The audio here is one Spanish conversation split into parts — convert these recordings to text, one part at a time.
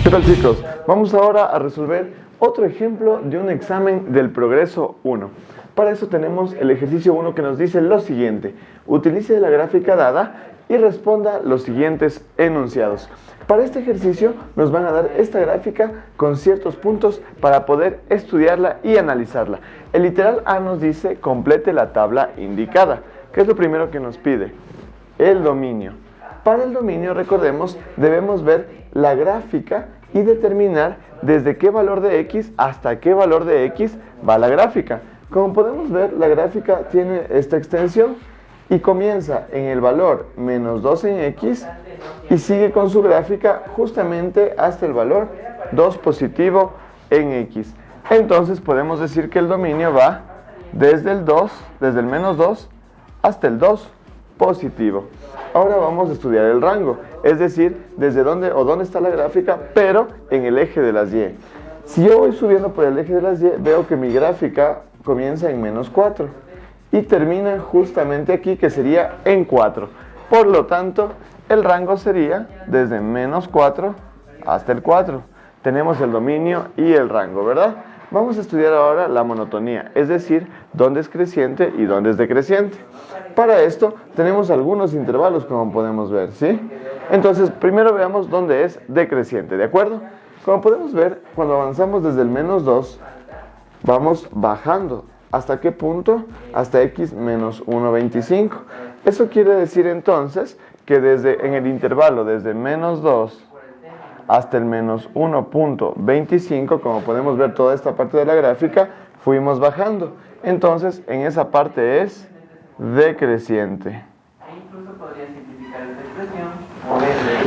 ¿Qué tal, chicos? Vamos ahora a resolver otro ejemplo de un examen del progreso 1. Para eso tenemos el ejercicio 1 que nos dice lo siguiente. Utilice la gráfica dada y responda los siguientes enunciados. Para este ejercicio nos van a dar esta gráfica con ciertos puntos para poder estudiarla y analizarla. El literal A nos dice complete la tabla indicada. ¿Qué es lo primero que nos pide? El dominio. Para el dominio, recordemos, debemos ver la gráfica y determinar desde qué valor de x hasta qué valor de x va la gráfica. Como podemos ver, la gráfica tiene esta extensión y comienza en el valor menos 2 en x y sigue con su gráfica justamente hasta el valor 2 positivo en x. Entonces podemos decir que el dominio va desde el menos 2 hasta el 2 positivo. Ahora vamos a estudiar el rango, es decir, desde dónde está la gráfica, pero en el eje de las y. Si yo voy subiendo por el eje de las y, veo que mi gráfica comienza en menos 4 y termina justamente aquí, que sería en 4. Por lo tanto, el rango sería desde menos 4 hasta el 4. Tenemos el dominio y el rango, ¿verdad? Vamos a estudiar ahora la monotonía, es decir, dónde es creciente y dónde es decreciente. Para esto tenemos algunos intervalos, como podemos ver, ¿sí? Entonces, primero veamos dónde es decreciente, ¿de acuerdo? Como podemos ver, cuando avanzamos desde el menos 2, vamos bajando. ¿Hasta qué punto? Hasta x menos 1,25. Eso quiere decir entonces que en el intervalo desde menos 2 hasta el menos 1,25, como podemos ver toda esta parte de la gráfica, fuimos bajando. Entonces, en esa parte es decreciente.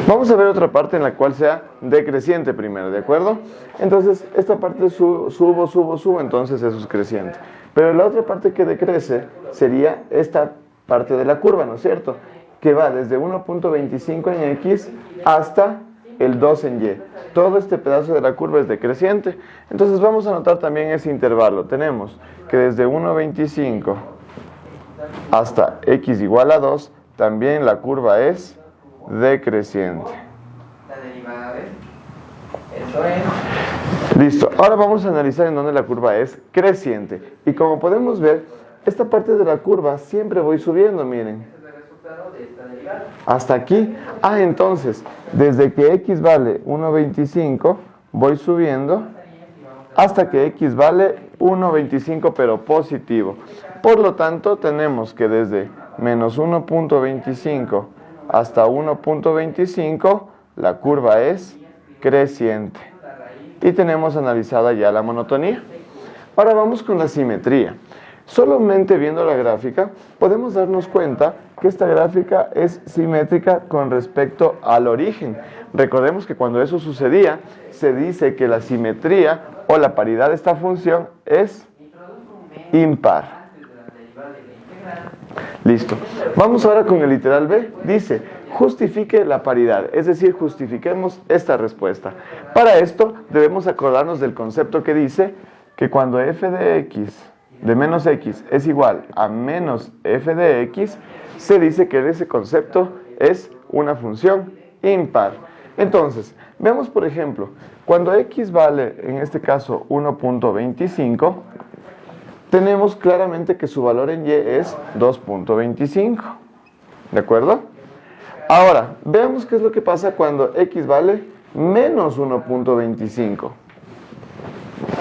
Vamos a ver otra parte en la cual sea decreciente primero, ¿de acuerdo? Entonces, esta parte subo, entonces eso es creciente. Pero la otra parte que decrece sería esta parte de la curva, ¿no es cierto? Que va desde 1,25 en x hasta el 2 en y. Todo este pedazo de la curva es decreciente. Entonces vamos a anotar también ese intervalo. Tenemos que desde 1,25 hasta x igual a 2, también la curva es decreciente. La derivada de eso es. Listo. Ahora vamos a analizar en dónde la curva es creciente. Y como podemos ver, esta parte de la curva siempre voy subiendo, miren. Hasta aquí. Entonces, desde que x vale 1,25, voy subiendo hasta que x vale 1,25, pero positivo. Por lo tanto, tenemos que desde menos 1,25 hasta 1,25, la curva es creciente. Y tenemos analizada ya la monotonía. Ahora vamos con la simetría. Solamente viendo la gráfica, podemos darnos cuenta que esta gráfica es simétrica con respecto al origen. Recordemos que cuando eso sucedía, se dice que la simetría o la paridad de esta función es impar. Listo. Vamos ahora con el literal B. Dice, justifique la paridad, es decir, justifiquemos esta respuesta. Para esto debemos acordarnos del concepto que dice que cuando f de x de menos x es igual a menos f de x, se dice que ese concepto es una función impar. Entonces, veamos por ejemplo, cuando x vale, en este caso, 1,25, tenemos claramente que su valor en y es 2,25. ¿De acuerdo? Ahora, veamos qué es lo que pasa cuando x vale menos 1,25.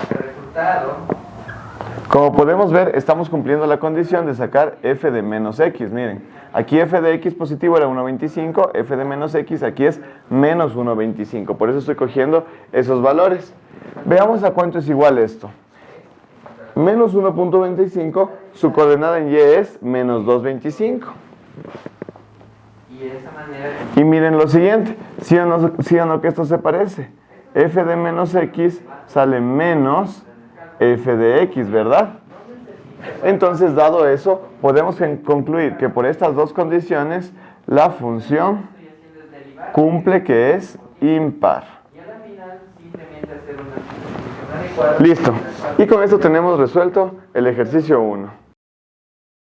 El resultado. Como podemos ver, estamos cumpliendo la condición de sacar f de menos x. Miren, aquí f de x positivo era 1,25, f de menos x aquí es menos 1,25. Por eso estoy cogiendo esos valores. Veamos a cuánto es igual esto. Menos 1,25, su coordenada en y es menos 2,25. Y de esa manera. Y miren lo siguiente, ¿sí o no que esto se parece? F de menos x sale menos f de x, ¿verdad? Entonces, dado eso, podemos concluir que por estas dos condiciones, la función cumple que es impar. Listo. Y con esto tenemos resuelto el ejercicio 1.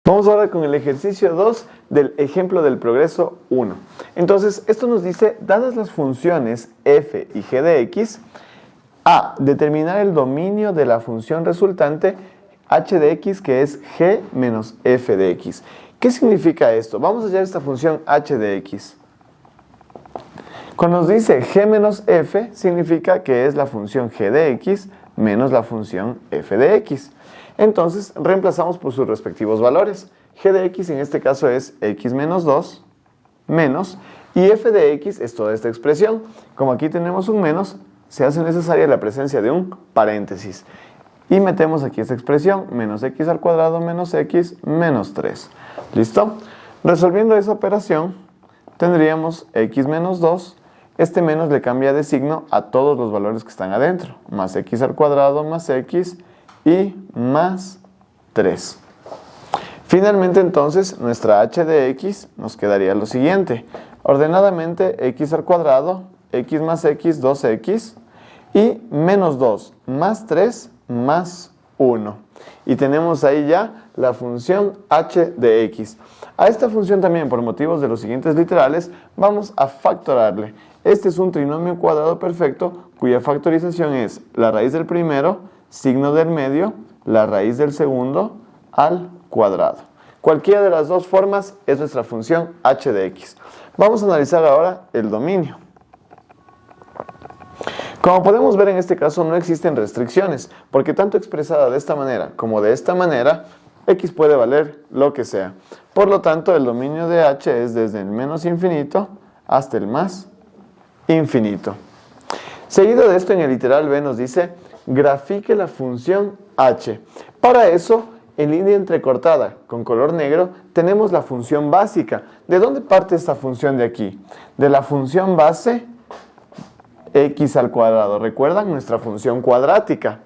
Vamos ahora con el ejercicio 2 del ejemplo del progreso 1. Entonces, esto nos dice, dadas las funciones f y g de x, a. Determinar el dominio de la función resultante h de x, que es g menos f de x. ¿Qué significa esto? Vamos a hallar esta función h de x. Cuando nos dice g menos f, significa que es la función g de x menos la función f de x. Entonces, reemplazamos por sus respectivos valores. G de x en este caso es x menos 2, menos, y f de x es toda esta expresión. Como aquí tenemos un menos, se hace necesaria la presencia de un paréntesis. Y metemos aquí esta expresión, menos x al cuadrado menos x menos 3. ¿Listo? Resolviendo esa operación, tendríamos x menos 2. Este menos le cambia de signo a todos los valores que están adentro. Más x al cuadrado más x y más 3. Finalmente, entonces, nuestra h de x nos quedaría lo siguiente. Ordenadamente, x al cuadrado, x más x, 2x, y menos 2 más 3 más 1. Y tenemos ahí ya la función h de x. A esta función también, por motivos de los siguientes literales, vamos a factorarle. Este es un trinomio cuadrado perfecto, cuya factorización es la raíz del primero, signo del medio, la raíz del segundo al cuadrado. Cualquiera de las dos formas es nuestra función h de x. Vamos a analizar ahora el dominio. Como podemos ver, en este caso no existen restricciones, porque tanto expresada de esta manera como de esta manera, x puede valer lo que sea. Por lo tanto, el dominio de h es desde el menos infinito hasta el más infinito. Seguido de esto, en el literal B nos dice, grafique la función h. Para eso, en línea entrecortada con color negro, tenemos la función básica. ¿De dónde parte esta función de aquí? De la función base x al cuadrado. ¿Recuerdan? Nuestra función cuadrática.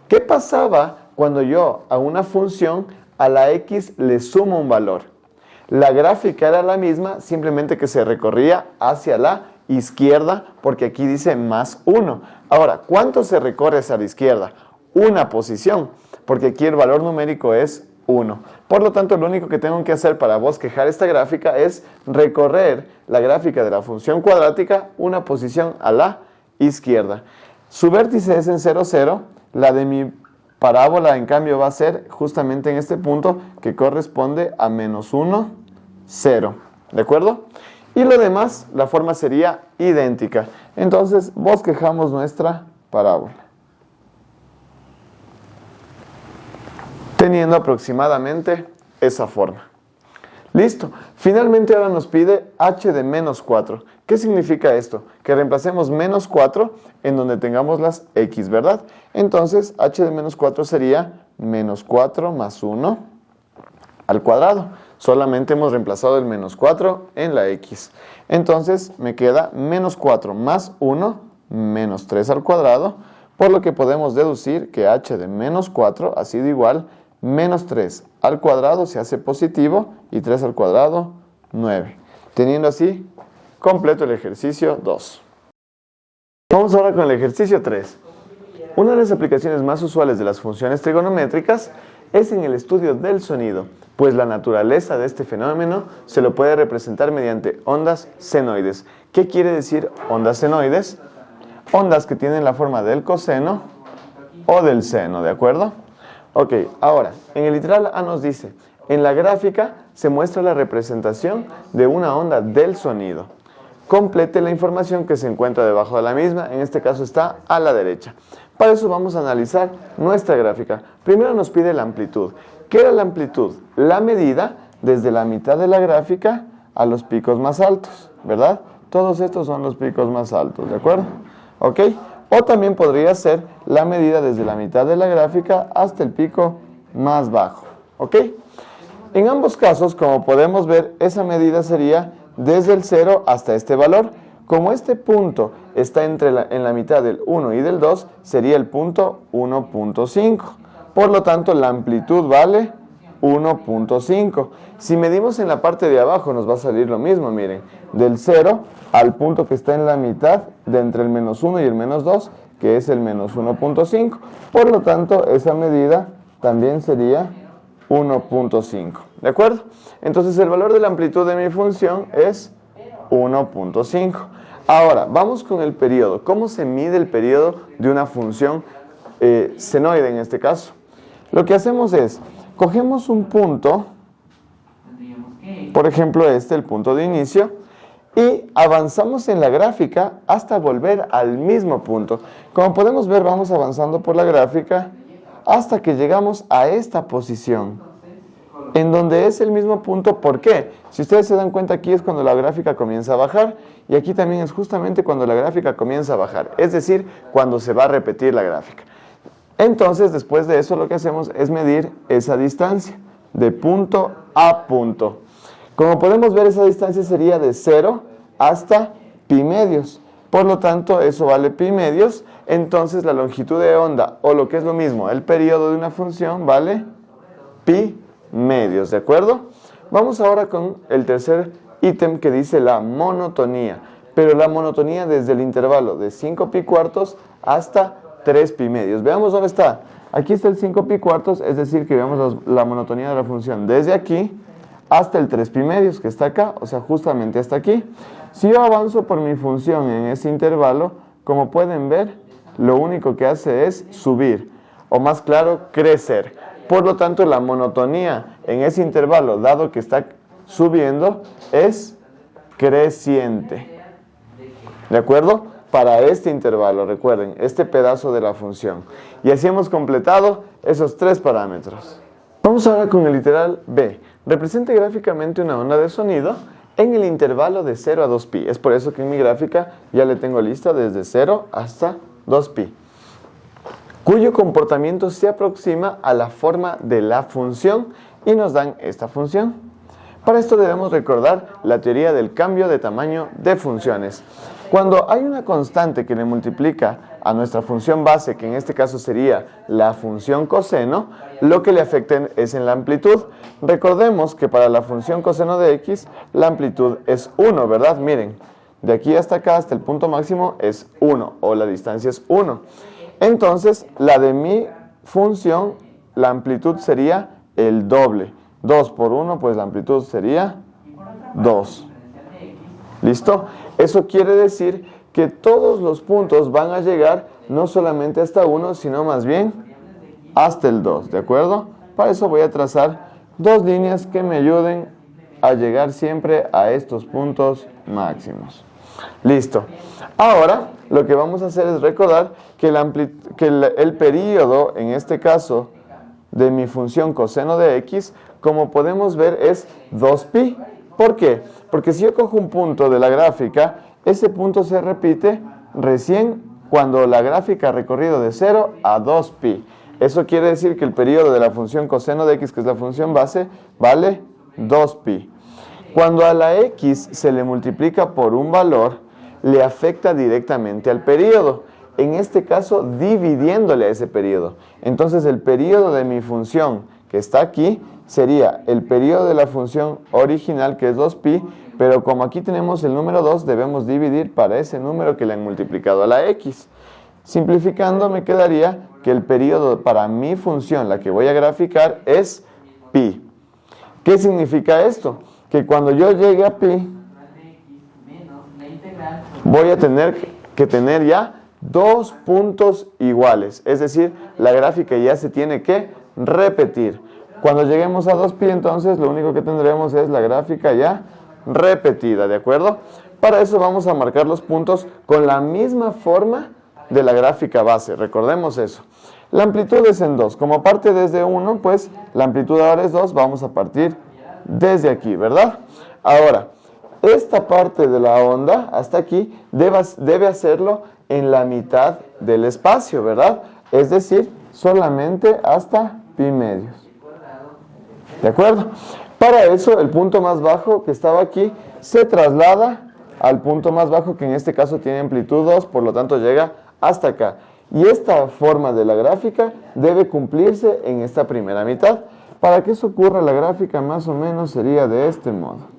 ¿Qué pasaba cuando yo a una función a la x le sumo un valor? La gráfica era la misma, simplemente que se recorría hacia la izquierda, porque aquí dice más 1. Ahora, ¿cuánto se recorre hacia la izquierda? Una posición, porque aquí el valor numérico es 1. Por lo tanto, lo único que tengo que hacer para bosquejar esta gráfica es recorrer la gráfica de la función cuadrática una posición a la izquierda. Su vértice es en 0, 0. La de mi parábola, en cambio, va a ser justamente en este punto que corresponde a menos 1, 0. ¿De acuerdo? Y lo demás, la forma sería idéntica. Entonces, bosquejamos nuestra parábola, teniendo aproximadamente esa forma. Listo. Finalmente ahora nos pide h de menos 4. ¿Qué significa esto? Que reemplacemos menos 4 en donde tengamos las x, ¿verdad? Entonces, h de menos 4 sería menos 4 más 1 al cuadrado. Solamente hemos reemplazado el menos 4 en la x. Entonces, me queda menos 4 más 1, menos 3 al cuadrado, por lo que podemos deducir que h de menos 4 ha sido igual menos 3 al cuadrado se hace positivo y 3 al cuadrado, 9. Teniendo así completo el ejercicio 2. Vamos ahora con el ejercicio 3. Una de las aplicaciones más usuales de las funciones trigonométricas es en el estudio del sonido, pues la naturaleza de este fenómeno se lo puede representar mediante ondas senoides. ¿Qué quiere decir ondas senoides? Ondas que tienen la forma del coseno o del seno, ¿de acuerdo? Ok, ahora, en el literal A nos dice, en la gráfica se muestra la representación de una onda del sonido. Complete la información que se encuentra debajo de la misma, en este caso está a la derecha. Para eso vamos a analizar nuestra gráfica. Primero nos pide la amplitud. ¿Qué era la amplitud? La medida desde la mitad de la gráfica a los picos más altos, ¿verdad? Todos estos son los picos más altos, ¿de acuerdo? ¿Ok? O también podría ser la medida desde la mitad de la gráfica hasta el pico más bajo, ¿ok? En ambos casos, como podemos ver, esa medida sería desde el 0 hasta este valor. Como este punto está en la mitad del 1 y del 2, sería el punto 1.5. Por lo tanto, la amplitud vale 1.5. Si medimos en la parte de abajo, nos va a salir lo mismo, miren. Del 0 al punto que está en la mitad de entre el menos 1 y el menos 2, que es el menos 1.5. Por lo tanto, esa medida también sería 1.5. ¿De acuerdo? Entonces el valor de la amplitud de mi función es 1.5. Ahora, vamos con el periodo. ¿Cómo se mide el periodo de una función senoide en este caso? Lo que hacemos es, cogemos un punto, por ejemplo el punto de inicio, y avanzamos en la gráfica hasta volver al mismo punto. Como podemos ver, vamos avanzando por la gráfica hasta que llegamos a esta posición, en donde es el mismo punto. ¿Por qué? Si ustedes se dan cuenta, aquí es cuando la gráfica comienza a bajar, y aquí también es justamente cuando la gráfica comienza a bajar, es decir, cuando se va a repetir la gráfica. Entonces, después de eso, lo que hacemos es medir esa distancia, de punto a punto. Como podemos ver, esa distancia sería de 0 hasta pi medios. Por lo tanto, eso vale pi medios. Entonces, la longitud de onda, o lo que es lo mismo, el periodo de una función, vale pi medios. ¿De acuerdo? Vamos ahora con el tercer ítem, que dice la monotonía. Pero la monotonía desde el intervalo de 5 pi cuartos hasta 3 pi medios. Veamos dónde está. Aquí está el 5 pi cuartos, es decir, que veamos la monotonía de la función desde aquí hasta el 3 pi medios, que está acá, o sea, justamente hasta aquí. Si yo avanzo por mi función en ese intervalo, como pueden ver, lo único que hace es subir, o más claro, crecer. Por lo tanto, la monotonía en ese intervalo, dado que está subiendo, es creciente. ¿De acuerdo? Para este intervalo, recuerden, este pedazo de la función. Y así hemos completado esos 3 parámetros. Vamos ahora con el literal B. Represente gráficamente una onda de sonido en el intervalo de 0 a 2pi. Es por eso que en mi gráfica ya le tengo lista desde 0 hasta 2pi, cuyo comportamiento se aproxima a la forma de la función y nos dan esta función. Para esto debemos recordar la teoría del cambio de tamaño de funciones. Cuando hay una constante que le multiplica a nuestra función base, que en este caso sería la función coseno, lo que le afecta es en la amplitud. Recordemos que para la función coseno de x, la amplitud es 1, ¿verdad? Miren, de aquí hasta acá, hasta el punto máximo, es 1, o la distancia es 1. Entonces, la de mi función, la amplitud sería el doble. 2 por 1, pues la amplitud sería 2. ¿Listo? Eso quiere decir que todos los puntos van a llegar no solamente hasta 1, sino más bien hasta el 2, ¿de acuerdo? Para eso voy a trazar 2 líneas que me ayuden a llegar siempre a estos puntos máximos. Listo. Ahora, lo que vamos a hacer es recordar que el período, en este caso, de mi función coseno de x, como podemos ver, es 2pi. ¿Por qué? Porque si yo cojo un punto de la gráfica, ese punto se repite recién cuando la gráfica ha recorrido de 0 a 2pi. Eso quiere decir que el periodo de la función coseno de x, que es la función base, vale 2pi. Cuando a la x se le multiplica por un valor, le afecta directamente al periodo. En este caso, dividiéndole a ese periodo. Entonces, el periodo de mi función, que está aquí, sería el periodo de la función original, que es 2pi, pero como aquí tenemos el número 2, debemos dividir para ese número que le han multiplicado a la x. Simplificando, me quedaría que el periodo para mi función, la que voy a graficar, es pi. ¿Qué significa esto? Que cuando yo llegue a pi, voy a tener que tener ya 2 puntos iguales. Es decir, la gráfica ya se tiene que repetir. Cuando lleguemos a 2pi, entonces, lo único que tendremos es la gráfica ya repetida, ¿de acuerdo? Para eso vamos a marcar los puntos con la misma forma de la gráfica base. Recordemos eso. La amplitud es en 2. Como parte desde 1, pues la amplitud ahora es 2. Vamos a partir desde aquí, ¿verdad? Ahora, esta parte de la onda, hasta aquí, debe hacerlo en la mitad del espacio, ¿verdad? Es decir, solamente hasta pi medios. ¿De acuerdo? Para eso, el punto más bajo que estaba aquí se traslada al punto más bajo, que en este caso tiene amplitud 2, por lo tanto llega hasta acá. Y esta forma de la gráfica debe cumplirse en esta primera mitad. Para que eso ocurra, la gráfica más o menos sería de este modo.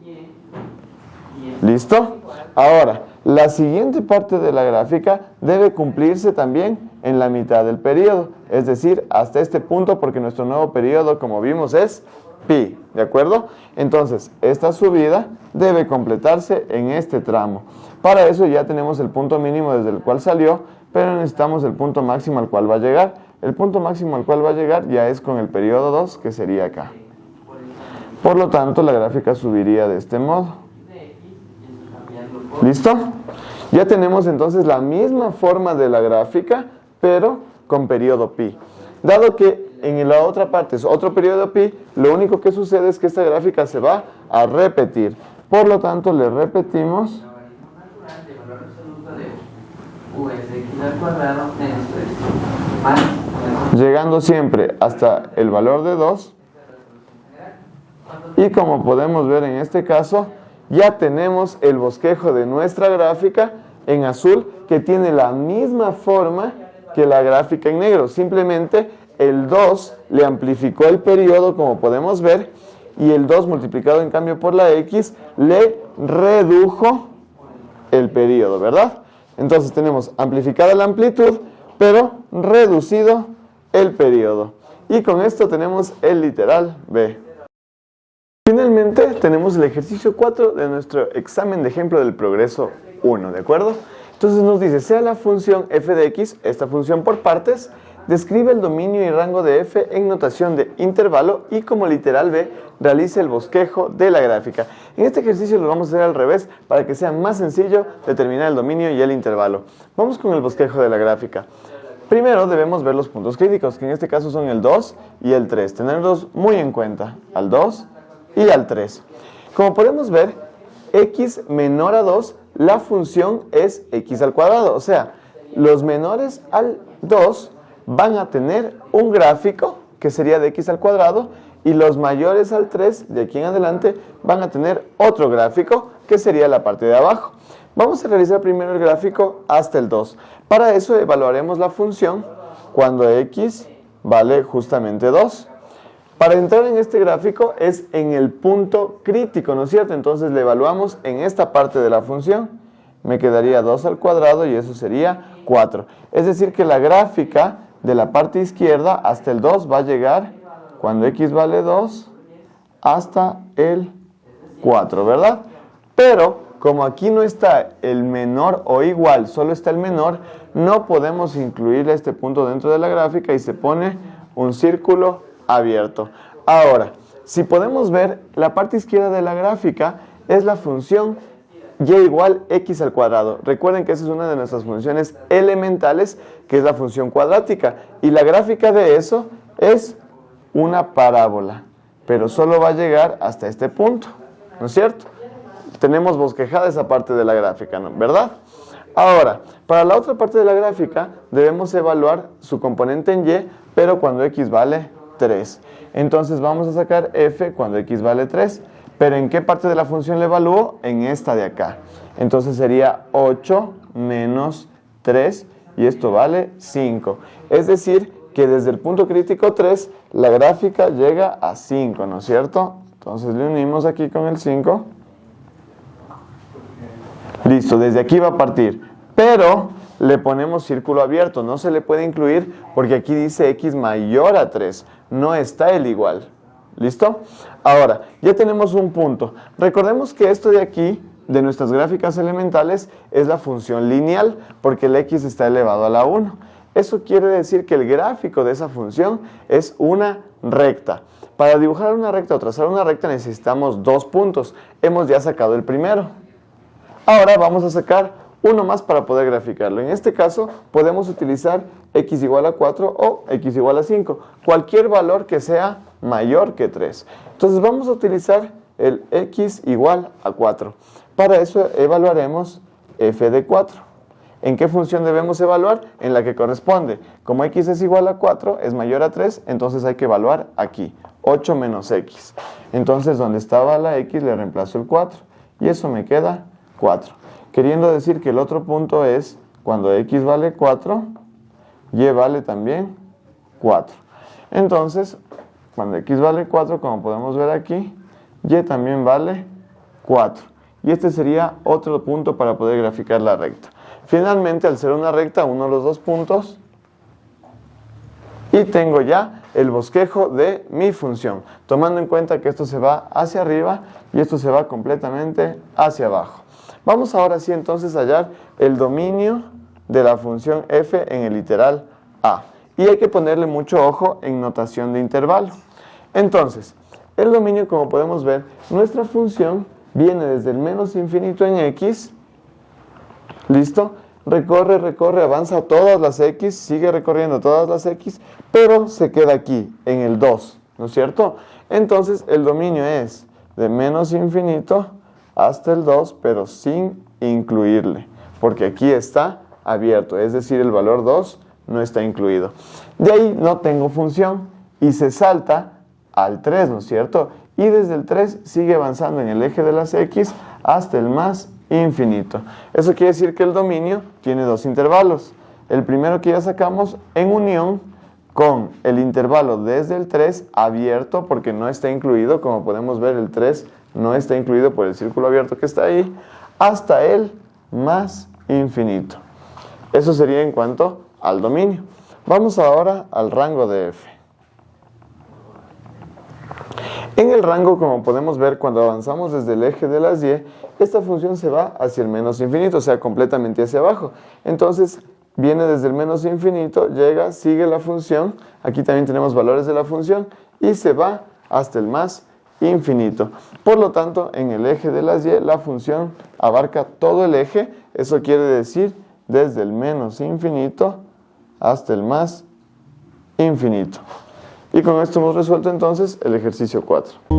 ¿Listo? Ahora, la siguiente parte de la gráfica debe cumplirse también en la mitad del periodo, es decir, hasta este punto, porque nuestro nuevo periodo, como vimos, es pi, ¿de acuerdo? Entonces, esta subida debe completarse en este tramo. Para eso ya tenemos el punto mínimo desde el cual salió, pero necesitamos el punto máximo al cual va a llegar. El punto máximo al cual va a llegar ya es con el periodo 2, que sería acá. Por lo tanto, la gráfica subiría de este modo. ¿Listo? Ya tenemos entonces la misma forma de la gráfica, pero con periodo pi. Dado que en la otra parte es otro periodo pi, lo único que sucede es que esta gráfica se va a repetir. Por lo tanto, le repetimos. Llegando siempre hasta el valor de 2. Y como podemos ver en este caso, ya tenemos el bosquejo de nuestra gráfica en azul, que tiene la misma forma que la gráfica en negro. Simplemente el 2 le amplificó el periodo, como podemos ver, y el 2 multiplicado en cambio por la x le redujo el periodo, ¿verdad? Entonces tenemos amplificada la amplitud, pero reducido el periodo. Y con esto tenemos el literal B. Finalmente tenemos el ejercicio 4 de nuestro examen de ejemplo del progreso 1, ¿de acuerdo? Entonces nos dice, sea la función f de x, esta función por partes, describe el dominio y rango de f en notación de intervalo y como literal B, realice el bosquejo de la gráfica. En este ejercicio lo vamos a hacer al revés para que sea más sencillo determinar el dominio y el intervalo. Vamos con el bosquejo de la gráfica. Primero debemos ver los puntos críticos, que en este caso son el 2 y el 3. Tenerlos muy en cuenta, al 2 y al 3. Como podemos ver, x menor a 2, la función es x al cuadrado. O sea, los menores al 2 van a tener un gráfico que sería de x al cuadrado y los mayores al 3, de aquí en adelante, van a tener otro gráfico que sería la parte de abajo. Vamos a realizar primero el gráfico hasta el 2. Para eso evaluaremos la función cuando x vale justamente 2. Para entrar en este gráfico es en el punto crítico, ¿no es cierto? Entonces le evaluamos en esta parte de la función. Me quedaría 2 al cuadrado y eso sería 4. Es decir que la gráfica de la parte izquierda hasta el 2 va a llegar cuando x vale 2 hasta el 4, ¿verdad? Pero como aquí no está el menor o igual, solo está el menor, no podemos incluir este punto dentro de la gráfica y se pone un círculo abierto. Ahora, si podemos ver, la parte izquierda de la gráfica es la función y igual x al cuadrado. Recuerden que esa es una de nuestras funciones elementales, que es la función cuadrática. Y la gráfica de eso es una parábola, pero solo va a llegar hasta este punto, ¿no es cierto? Tenemos bosquejada esa parte de la gráfica, ¿no? ¿Verdad? Ahora, para la otra parte de la gráfica debemos evaluar su componente en y, pero cuando x vale 3. Entonces vamos a sacar f cuando x vale 3. ¿Pero en qué parte de la función le evalúo? En esta de acá. Entonces sería 8 menos 3 y esto vale 5. Es decir, que desde el punto crítico 3, la gráfica llega a 5, ¿no es cierto? Entonces le unimos aquí con el 5. Listo, desde aquí va a partir. Pero le ponemos círculo abierto, no se le puede incluir porque aquí dice x mayor a 3, no está el igual. ¿Listo? Ahora, ya tenemos un punto. Recordemos que esto de aquí, de nuestras gráficas elementales, es la función lineal, porque el x está elevado a la 1. Eso quiere decir que el gráfico de esa función es una recta. Para dibujar una recta o trazar una recta necesitamos 2 puntos. Hemos ya sacado el primero. Ahora vamos a sacar uno más para poder graficarlo. En este caso podemos utilizar x igual a 4 o x igual a 5. Cualquier valor que sea mayor que 3. Entonces vamos a utilizar el x igual a 4. Para eso evaluaremos f de 4. ¿En qué función debemos evaluar? En la que corresponde. Como x es igual a 4, es mayor a 3, entonces hay que evaluar aquí. 8 menos x. Entonces donde estaba la x le reemplazo el 4. Y eso me queda 4. Queriendo decir que el otro punto es cuando x vale 4, y vale también 4. Entonces, cuando x vale 4, como podemos ver aquí, y también vale 4. Y este sería otro punto para poder graficar la recta. Finalmente, al ser una recta, uno de los dos puntos Y tengo ya el bosquejo de mi función, tomando en cuenta que esto se va hacia arriba y esto se va completamente hacia abajo. Vamos ahora sí entonces a hallar el dominio de la función f en el literal a. Y hay que ponerle mucho ojo en notación de intervalo. Entonces, el dominio, como podemos ver, nuestra función viene desde el menos infinito en x, ¿listo? Recorre, recorre, avanza todas las x, sigue recorriendo todas las x, pero se queda aquí, en el 2, ¿no es cierto? Entonces, el dominio es de menos infinito hasta el 2, pero sin incluirle, porque aquí está abierto, es decir, el valor 2 no está incluido. De ahí no tengo función y se salta al 3, ¿no es cierto? Y desde el 3 sigue avanzando en el eje de las x hasta el más infinito. Eso quiere decir que el dominio tiene dos intervalos. El primero que ya sacamos en unión con el intervalo desde el 3 abierto, porque no está incluido, como podemos ver el 3 no está incluido por el círculo abierto que está ahí, hasta el más infinito. Eso sería en cuanto al dominio. Vamos ahora al rango de f. En el rango, como podemos ver, cuando avanzamos desde el eje de las y, esta función se va hacia el menos infinito, o sea, completamente hacia abajo. Entonces, viene desde el menos infinito, llega, sigue la función, aquí también tenemos valores de la función, y se va hasta el más infinito. Por lo tanto, en el eje de las y, la función abarca todo el eje, eso quiere decir desde el menos infinito hasta el más infinito. Y con esto hemos resuelto entonces el ejercicio 4.